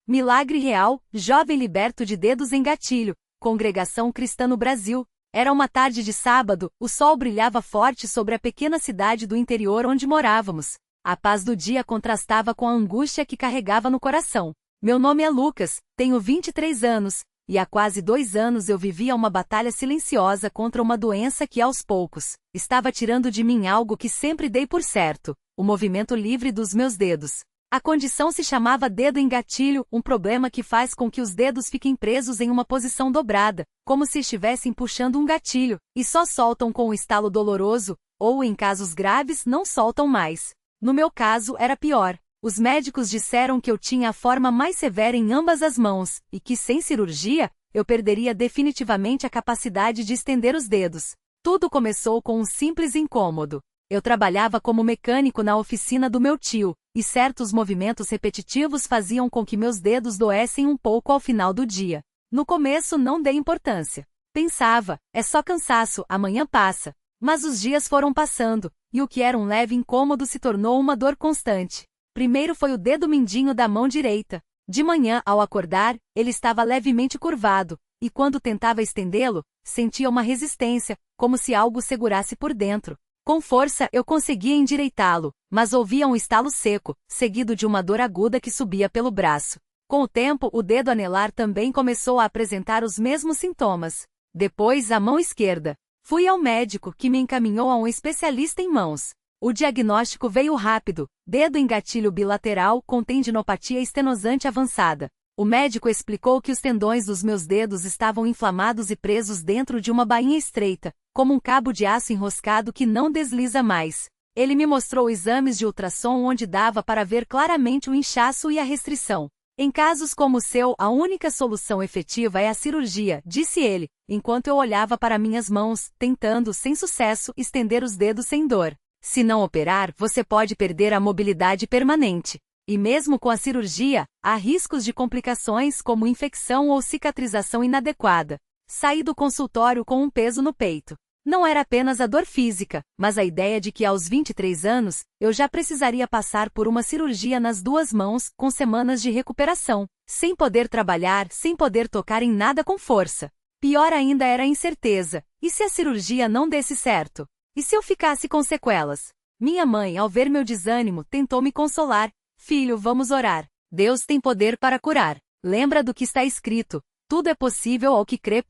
Milagre real, jovem liberto de dedos em gatilho, Congregação Cristã no Brasil. Era uma tarde de sábado, o sol brilhava forte sobre a pequena cidade do interior onde morávamos. A paz do dia contrastava com a angústia que carregava no coração. Meu nome é Lucas, tenho 23 anos, e há quase 2 anos eu vivia uma batalha silenciosa contra uma doença que aos poucos estava tirando de mim algo que sempre dei por certo, o movimento livre dos meus dedos. A condição se chamava dedo em gatilho, um problema que faz com que os dedos fiquem presos em uma posição dobrada, como se estivessem puxando um gatilho, e só soltam com um estalo doloroso, ou em casos graves não soltam mais. No meu caso era pior. Os médicos disseram que eu tinha a forma mais severa em ambas as mãos, e que sem cirurgia, eu perderia definitivamente a capacidade de estender os dedos. Tudo começou com um simples incômodo. Eu trabalhava como mecânico na oficina do meu tio, e certos movimentos repetitivos faziam com que meus dedos doessem um pouco ao final do dia. No começo não dei importância. Pensava, é só cansaço, amanhã passa. Mas os dias foram passando, e o que era um leve incômodo se tornou uma dor constante. Primeiro foi o dedo mindinho da mão direita. De manhã, ao acordar, ele estava levemente curvado, e quando tentava estendê-lo, sentia uma resistência, como se algo segurasse por dentro. Com força eu conseguia endireitá-lo, mas ouvia um estalo seco, seguido de uma dor aguda que subia pelo braço. Com o tempo, o dedo anelar também começou a apresentar os mesmos sintomas. Depois, a mão esquerda. Fui ao médico, que me encaminhou a um especialista em mãos. O diagnóstico veio rápido: dedo em gatilho bilateral com tendinopatia estenosante avançada. O médico explicou que os tendões dos meus dedos estavam inflamados e presos dentro de uma bainha estreita, como um cabo de aço enroscado que não desliza mais. Ele me mostrou exames de ultrassom onde dava para ver claramente o inchaço e a restrição. Em casos como o seu, a única solução efetiva é a cirurgia, disse ele, enquanto eu olhava para minhas mãos, tentando, sem sucesso, estender os dedos sem dor. Se não operar, você pode perder a mobilidade permanente. E mesmo com a cirurgia, há riscos de complicações como infecção ou cicatrização inadequada. Saí do consultório com um peso no peito. Não era apenas a dor física, mas a ideia de que aos 23 anos, eu já precisaria passar por uma cirurgia nas 2 mãos, com semanas de recuperação, sem poder trabalhar, sem poder tocar em nada com força. Pior ainda era a incerteza. E se a cirurgia não desse certo? E se eu ficasse com sequelas? Minha mãe, ao ver meu desânimo, tentou me consolar. Filho, vamos orar. Deus tem poder para curar. Lembra do que está escrito. Tudo é possível ao que crê.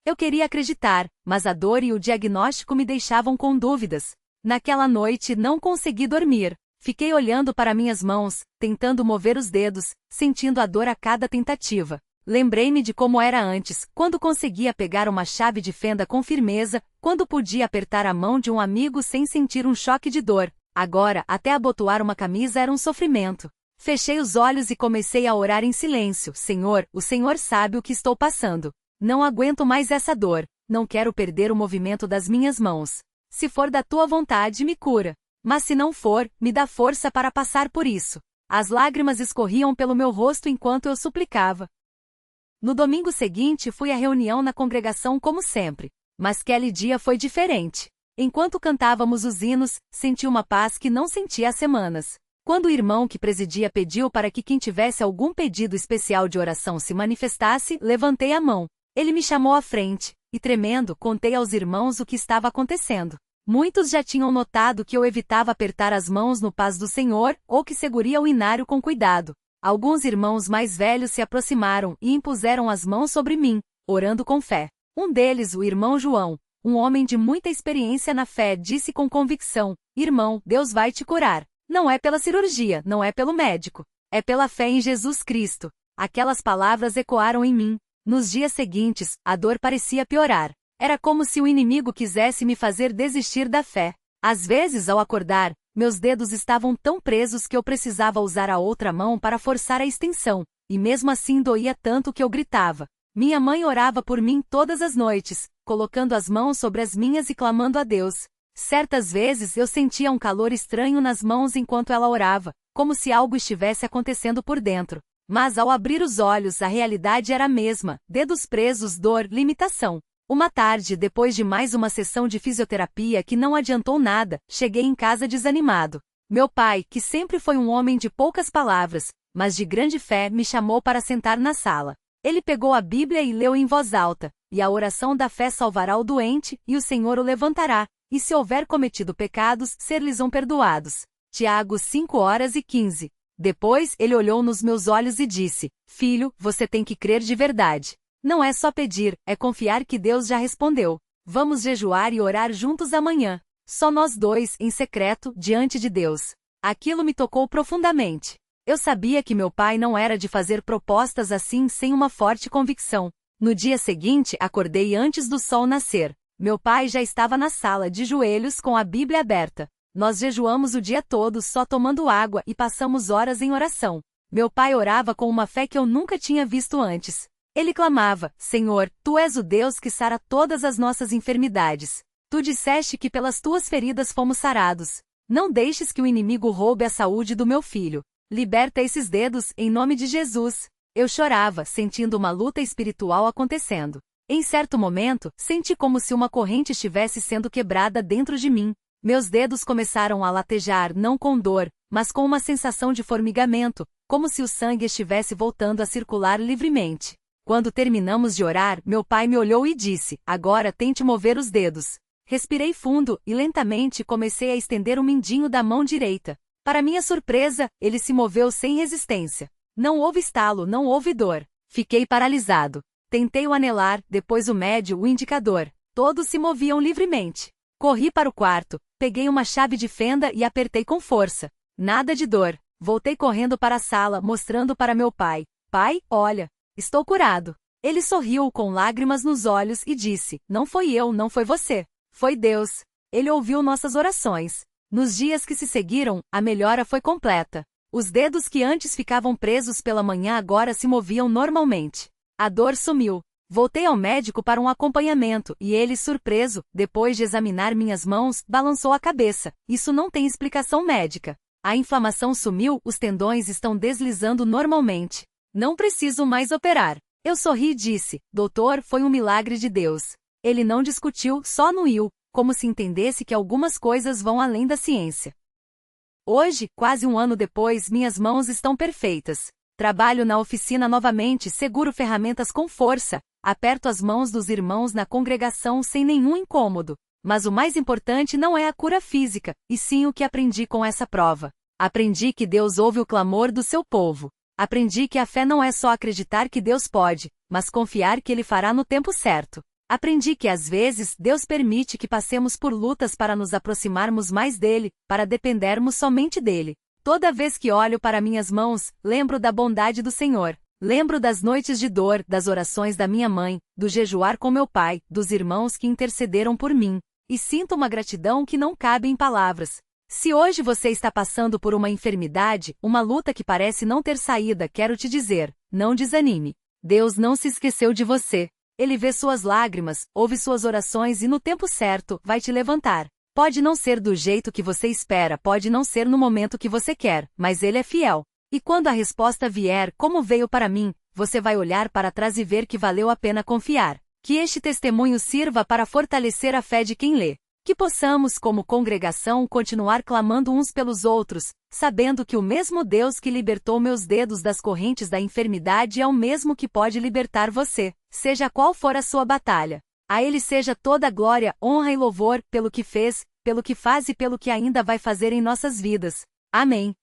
Eu queria acreditar, mas a dor e o diagnóstico me deixavam com dúvidas. Naquela noite não consegui dormir. Fiquei olhando para minhas mãos, tentando mover os dedos, sentindo a dor a cada tentativa. Lembrei-me de como era antes, quando conseguia pegar uma chave de fenda com firmeza, quando podia apertar a mão de um amigo sem sentir um choque de dor. Agora, até abotoar uma camisa era um sofrimento. Fechei os olhos e comecei a orar em silêncio. Senhor, o Senhor sabe o que estou passando. Não aguento mais essa dor. Não quero perder o movimento das minhas mãos. Se for da tua vontade, me cura. Mas se não for, me dá força para passar por isso. As lágrimas escorriam pelo meu rosto enquanto eu suplicava. No domingo seguinte fui à reunião na congregação como sempre. Mas aquele dia foi diferente. Enquanto cantávamos os hinos, senti uma paz que não sentia há semanas. Quando o irmão que presidia pediu para que quem tivesse algum pedido especial de oração se manifestasse, levantei a mão. Ele me chamou à frente, e tremendo, contei aos irmãos o que estava acontecendo. Muitos já tinham notado que eu evitava apertar as mãos no paz do Senhor, ou que seguria o inário com cuidado. Alguns irmãos mais velhos se aproximaram e impuseram as mãos sobre mim, orando com fé. Um deles, o irmão João, um homem de muita experiência na fé, disse com convicção: Irmão, Deus vai te curar. Não é pela cirurgia, não é pelo médico. É pela fé em Jesus Cristo. Aquelas palavras ecoaram em mim. Nos dias seguintes, a dor parecia piorar. Era como se o inimigo quisesse me fazer desistir da fé. Às vezes, ao acordar, meus dedos estavam tão presos que eu precisava usar a outra mão para forçar a extensão, e mesmo assim doía tanto que eu gritava. Minha mãe orava por mim todas as noites, colocando as mãos sobre as minhas e clamando a Deus. Certas vezes eu sentia um calor estranho nas mãos enquanto ela orava, como se algo estivesse acontecendo por dentro. Mas ao abrir os olhos, a realidade era a mesma: dedos presos, dor, limitação. Uma tarde, depois de mais uma sessão de fisioterapia que não adiantou nada, cheguei em casa desanimado. Meu pai, que sempre foi um homem de poucas palavras, mas de grande fé me chamou para sentar na sala. Ele pegou a Bíblia e leu em voz alta: "E a oração da fé salvará o doente, e o Senhor o levantará, e se houver cometido pecados, ser-lhes-ão perdoados." Tiago 5:15. Depois, ele olhou nos meus olhos e disse: "Filho, você tem que crer de verdade. Não é só pedir, é confiar que Deus já respondeu. Vamos jejuar e orar juntos amanhã. Só nós dois, em secreto, diante de Deus." Aquilo me tocou profundamente. Eu sabia que meu pai não era de fazer propostas assim sem uma forte convicção. No dia seguinte, acordei antes do sol nascer. Meu pai já estava na sala de joelhos com a Bíblia aberta. Nós jejuamos o dia todo só tomando água e passamos horas em oração. Meu pai orava com uma fé que eu nunca tinha visto antes. Ele clamava: "Senhor, Tu és o Deus que sara todas as nossas enfermidades. Tu disseste que pelas Tuas feridas fomos sarados. Não deixes que o inimigo roube a saúde do meu filho. Liberta esses dedos, em nome de Jesus." Eu chorava, sentindo uma luta espiritual acontecendo. Em certo momento, senti como se uma corrente estivesse sendo quebrada dentro de mim. Meus dedos começaram a latejar não com dor, mas com uma sensação de formigamento, como se o sangue estivesse voltando a circular livremente. Quando terminamos de orar, meu pai me olhou e disse: "Agora tente mover os dedos." Respirei fundo e lentamente comecei a estender o mindinho da mão direita. Para minha surpresa, ele se moveu sem resistência. Não houve estalo, não houve dor. Fiquei paralisado. Tentei o anelar, depois o médio, o indicador. Todos se moviam livremente. Corri para o quarto, peguei uma chave de fenda e apertei com força. Nada de dor. Voltei correndo para a sala, mostrando para meu pai: "Pai, olha, estou curado." Ele sorriu com lágrimas nos olhos e disse: "Não foi eu, não foi você. Foi Deus." Ele ouviu nossas orações. Nos dias que se seguiram, a melhora foi completa. Os dedos que antes ficavam presos pela manhã agora se moviam normalmente. A dor sumiu. Voltei ao médico para um acompanhamento e ele, surpreso, depois de examinar minhas mãos, balançou a cabeça: "Isso não tem explicação médica. A inflamação sumiu, os tendões estão deslizando normalmente. Não preciso mais operar." Eu sorri e disse: "Doutor, foi um milagre de Deus." Ele não discutiu, só anuiu, como se entendesse que algumas coisas vão além da ciência. Hoje, quase um ano depois, minhas mãos estão perfeitas. Trabalho na oficina novamente, seguro ferramentas com força, aperto as mãos dos irmãos na congregação sem nenhum incômodo. Mas o mais importante não é a cura física, e sim o que aprendi com essa prova. Aprendi que Deus ouve o clamor do seu povo. Aprendi que a fé não é só acreditar que Deus pode, mas confiar que Ele fará no tempo certo. Aprendi que às vezes Deus permite que passemos por lutas para nos aproximarmos mais dele, para dependermos somente dele. Toda vez que olho para minhas mãos, lembro da bondade do Senhor. Lembro das noites de dor, das orações da minha mãe, do jejuar com meu pai, dos irmãos que intercederam por mim. E sinto uma gratidão que não cabe em palavras. Se hoje você está passando por uma enfermidade, uma luta que parece não ter saída, quero te dizer: não desanime. Deus não se esqueceu de você. Ele vê suas lágrimas, ouve suas orações e no tempo certo, vai te levantar. Pode não ser do jeito que você espera, pode não ser no momento que você quer, mas Ele é fiel. E quando a resposta vier, como veio para mim, você vai olhar para trás e ver que valeu a pena confiar. Que este testemunho sirva para fortalecer a fé de quem lê. Que possamos, como congregação, continuar clamando uns pelos outros, sabendo que o mesmo Deus que libertou meus dedos das correntes da enfermidade é o mesmo que pode libertar você, seja qual for a sua batalha. A Ele seja toda a glória, honra e louvor, pelo que fez, pelo que faz e pelo que ainda vai fazer em nossas vidas. Amém.